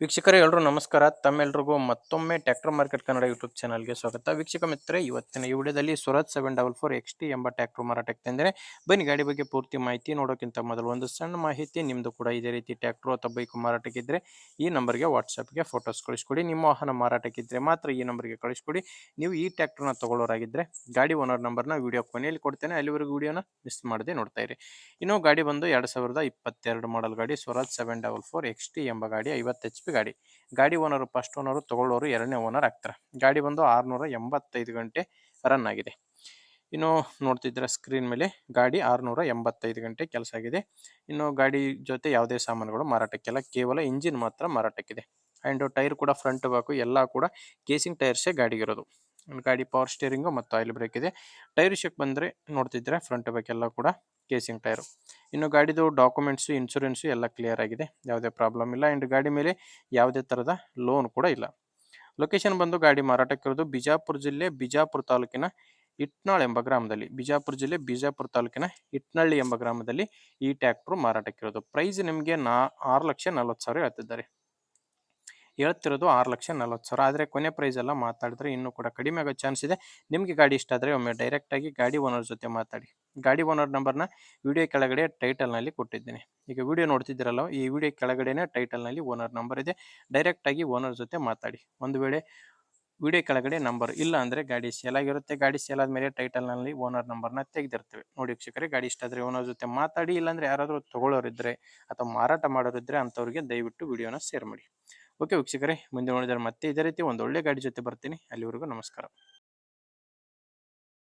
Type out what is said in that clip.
ವೀಕ್ಷಕರೇ ಎಲ್ಲರೂ ನಮಸ್ಕಾರ. ತಮ್ಮೆಲ್ಲರಿಗೂ ಮತ್ತೊಮ್ಮೆ ಟ್ರ್ಯಾಕ್ಟರ್ ಮಾರ್ಕೆಟ್ ಕನ್ನಡ ಯೂಟ್ಯೂಬ್ ಚಾನಲ್ಗೆ ಸ್ವಾಗತ. ವೀಕ್ಷಕ ಮಿತ್ರರೆ, ಇವತ್ತಿನ ಈ ವಿಡಿಯೋದಲ್ಲಿ ಸ್ವರಾಜ್ 744 XT ಎಂಬ ಟ್ರ್ಯಾಕ್ಟರ್ ಮಾರಾಟಕ್ಕೆ ತಂದರೆ ಬನ್ನಿ ಗಾಡಿ ಬಗ್ಗೆ ಪೂರ್ತಿ ಮಾಹಿತಿ ನೋಡೋಕ್ಕಿಂತ ಮೊದಲು ಒಂದು ಸಣ್ಣ ಮಾಹಿತಿ. ನಿಮ್ಮದು ಕೂಡ ಇದೇ ರೀತಿ ಟ್ರ್ಯಾಕ್ಟರ್ ಅಥವಾ ಬೈಕ್ ಮಾರಾಟಕ್ಕಿದ್ದರೆ ಈ ನಂಬರ್ಗೆ ವಾಟ್ಸಪ್ಗೆ ಫೋಟೋಸ್ ಕಳಿಸ್ಕೊಡಿ. ನಿಮ್ಮ ವಾಹನ ಮಾರಾಟಕ್ಕಿದ್ದರೆ ಮಾತ್ರ ಈ ನಂಬರ್ಗೆ ಕಳಿಸ್ಕೊಡಿ. ನೀವು ಈ ಟ್ರ್ಯಾಕ್ಟರ್ನ ತಗೊಳ್ಳೋರಾಗಿದ್ದರೆ ಗಾಡಿ ಓನರ್ ನಂಬರ್ನ ವಿಡಿಯೋ ಕೊನೆಯಲ್ಲಿ ಕೊಡ್ತೇನೆ, ಅಲ್ಲಿವರೆಗೂ ವಿಡಿಯೋನ ಮಿಸ್ ಮಾಡದೆ ನೋಡ್ತಾ ಇರಿ. ಇನ್ನು ಗಾಡಿ ಬಂದು 2022 ಮಾಡೆಲ್ ಗಾಡಿ ಸ್ವರಾಜ್ 744 XT ಎಂಬ ಗಾಡಿ 50 HP ಗಾಡಿ. ಗಾಡಿ ಓನರ್ ಫಸ್ಟ್ ಓನರು, ತಗೊಳ್ಳೋರು ಎರಡನೇ ಓನರ್ ಆಗ್ತಾರೆ. ಗಾಡಿ ಬಂದು 685 ಗಂಟೆ ರನ್ ಆಗಿದೆ. ಇನ್ನು ನೋಡ್ತಿದ್ರೆ ಸ್ಕ್ರೀನ್ ಮೇಲೆ ಗಾಡಿ 685 ಗಂಟೆ ಕೆಲಸ ಆಗಿದೆ. ಇನ್ನು ಗಾಡಿ ಜೊತೆ ಯಾವುದೇ ಸಾಮಾನುಗಳು ಮಾರಾಟಕ್ಕಿಲ್ಲ, ಕೇವಲ ಇಂಜಿನ್ ಮಾತ್ರ ಮಾರಾಟಕ್ಕಿದೆ. ಆ್ಯಂಡ್ ಟೈರ್ ಕೂಡ ಫ್ರಂಟ್ ಬ್ಯಾಕು ಎಲ್ಲ ಕೂಡ ಕೇಸಿಂಗ್ ಟೈರ್ಸೇ ಗಾಡಿಗಿರೋದು. ಗಾಡಿ ಪವರ್ ಸ್ಟೇರಿಂಗು ಮತ್ತು ಆಯಿಲ್ ಬ್ರೇಕ್ ಇದೆ. ಟೈರ್ ವಿಷಯಕ್ಕೆ ಬಂದರೆ ನೋಡ್ತಿದ್ರೆ ಫ್ರಂಟ್ ಬ್ಯಾಕ್ ಎಲ್ಲ ಕೂಡ ಕೇಸಿಂಗ್ ಟೈರು. ಇನ್ನು ಗಾಡಿದು ಡಾಕ್ಯುಮೆಂಟ್ಸು, ಇನ್ಶೂರೆನ್ಸು ಎಲ್ಲ ಕ್ಲಿಯರ್ ಆಗಿದೆ, ಯಾವುದೇ ಪ್ರಾಬ್ಲಮ್ ಇಲ್ಲ. ಆ್ಯಂಡ್ ಗಾಡಿ ಮೇಲೆ ಯಾವುದೇ ಥರದ ಲೋನ್ ಕೂಡ ಇಲ್ಲ. ಲೊಕೇಶನ್ ಬಂದು ಗಾಡಿ ಮಾರಾಟಕ್ಕಿರೋದು ಬಿಜಾಪುರ ಜಿಲ್ಲೆ, ಬಿಜಾಪುರ ತಾಲೂಕಿನ ಇಟ್ನಾಳ್ ಎಂಬ ಗ್ರಾಮದಲ್ಲಿ. ಬಿಜಾಪುರ ಜಿಲ್ಲೆ, ಬಿಜಾಪುರ ತಾಲೂಕಿನ ಇಟ್ನಳ್ಳಿ ಎಂಬ ಗ್ರಾಮದಲ್ಲಿ ಈ ಟ್ರ್ಯಾಕ್ಟ್ರು ಮಾರಾಟಕ್ಕಿರೋದು. ಪ್ರೈಸ್ ನಿಮಗೆ 6,40,000 ಹೇಳ್ತಿದ್ದಾರೆ. ಹೇಳ್ತಿರೋದು 6,40,000. ಆದರೆ ಕೊನೆ ಪ್ರೈಸ್ ಎಲ್ಲ ಮಾತಾಡಿದ್ರೆ ಇನ್ನೂ ಕೂಡ ಕಡಿಮೆ ಆಗೋ ಚಾನ್ಸ್ ಇದೆ. ನಿಮಗೆ ಗಾಡಿ ಇಷ್ಟ ಆದರೆ ಒಮ್ಮೆ ಡೈರೆಕ್ಟಾಗಿ ಗಾಡಿ ಓನರ್ ಜೊತೆ ಮಾತಾಡಿ. ಗಾಡಿ ಓನರ್ ನಂಬರ್ನ ವಿಡಿಯೋ ಕೆಳಗಡೆ ಟೈಟಲ್ನಲ್ಲಿ ಕೊಟ್ಟಿದ್ದೇನೆ. ಈಗ ವಿಡಿಯೋ ನೋಡ್ತಿದ್ದೀರಲ್ಲ, ಈ ವಿಡಿಯೋ ಕೆಳಗಡೆನೇ ಟೈಟಲ್ನಲ್ಲಿ ಓನರ್ ನಂಬರ್ ಇದೆ. ಡೈರೆಕ್ಟಾಗಿ ಓನರ್ ಜೊತೆ ಮಾತಾಡಿ. ಒಂದು ವೇಳೆ ವಿಡಿಯೋ ಕೆಳಗಡೆ ನಂಬರ್ ಇಲ್ಲ ಅಂದರೆ ಗಾಡಿ ಸೇಲ್ ಆಗಿರುತ್ತೆ. ಗಾಡಿ ಸೇಲ್ ಆದಮೇಲೆ ಟೈಟಲ್ನಲ್ಲಿ ಓನರ್ ನಂಬರ್ನ ತೆಗೆದಿರ್ತೇವೆ. ನೋಡಿ ವೀಕ್ಷಕರೇ, ಗಾಡಿ ಇಷ್ಟ ಆದರೆ ಓನರ್ ಜೊತೆ ಮಾತಾಡಿ. ಇಲ್ಲಾಂದರೆ ಯಾರಾದರೂ ತಗೊಳ್ಳೋರಿದ್ದರೆ ಅಥವಾ ಮಾರಾಟ ಮಾಡೋರಿದ್ದರೆ ಅಂಥವ್ರಿಗೆ ದಯವಿಟ್ಟು ವಿಡಿಯೋನ ಶೇರ್ ಮಾಡಿ. ಓಕೆ ವೀಕ್ಷಕರೇ, ಮುಂದೆ ನೋಡಿದರೆ ಮತ್ತೆ ಇದೇ ರೀತಿ ಒಂದು ಒಳ್ಳೆ ಗಾಡಿ ಜೊತೆ ಬರ್ತೀನಿ. ಅಲ್ಲಿವರೆಗೂ ನಮಸ್ಕಾರ.